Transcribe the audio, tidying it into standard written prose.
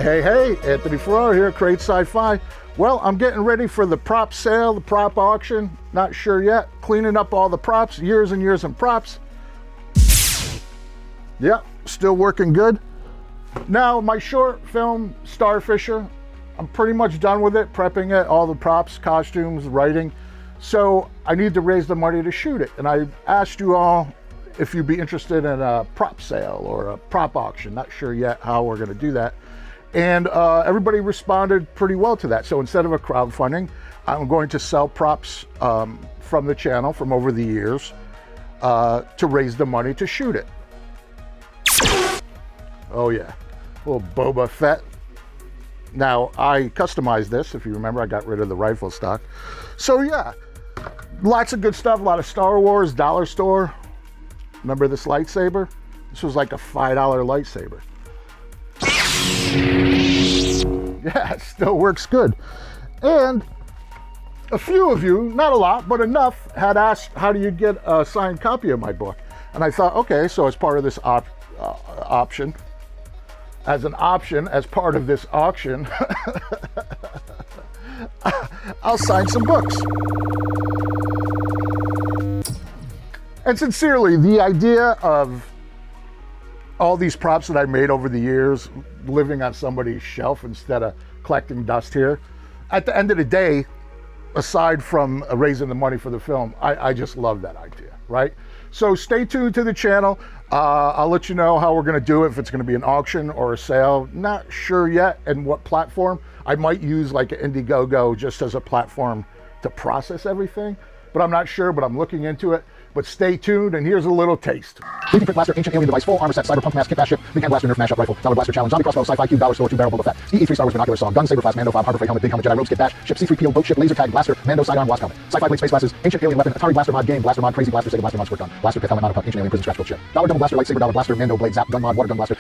Hey, Anthony Ferraro here, Create Sci-Fi. Well, I'm getting ready for the prop sale, the prop auction. Not sure yet. Cleaning up all the props, years and years of props. Yep, still working good. Now, my short film, Starfisher, I'm pretty much done with it, prepping it, all the props, costumes, writing. So I need to raise the money to shoot it. And I asked you all if you'd be interested in a prop sale or a prop auction. Not sure yet how we're gonna do that. And everybody responded pretty well to that. So instead of a crowdfunding, I'm going to sell props from the channel from over the years to raise the money to shoot it. Oh yeah, little Boba Fett. Now I customized this, if you remember, I got rid of the rifle stock. So yeah, lots of good stuff, a lot of Star Wars, dollar store. Remember this lightsaber? This was like a $5 lightsaber. Yeah, it still works good. And a few of you, not a lot, but enough, had asked, how do you get a signed copy of my book? And I thought, okay, so as part of this option, as part of this auction, I'll sign some books. And sincerely, the idea of all these props that I made over the years living on somebody's shelf instead of collecting dust here, at the end of the day, aside from raising the money for the film, I just love that idea, right? So stay tuned to the channel. I'll let you know how we're gonna do it, if it's gonna be an auction or a sale. Not sure yet and what platform. I might use like an Indiegogo just as a platform to process everything, but I'm not sure, but I'm looking into it. But stay tuned, and here's a little taste. 3D print blaster, ancient alien device, full armor set, cyberpunk mask, kit ship, big hand blaster, nerf mashup rifle, dollar blaster challenge, zombie crossbow, sci-fi cube, dollar store, 2-barrel Boba Fett, EE3 Star Wars binocular saw, gun, saber flask, Mando fob, harbor freight helmet, big helmet, Jedi robes, kit dash, ship C3PO, boat ship, laser tag, blaster, Mando sidearm, wasp helmet, sci-fi blade, space glasses, ancient alien weapon, Atari blaster mod game, crazy blaster, Sega blaster mod, squirt gun, blaster pith helmet, not a pump, ancient alien prison scratch build ship, dollar double blaster, lightsaber, dollar blaster, Mando blade, zap, gun mod, water gun blaster,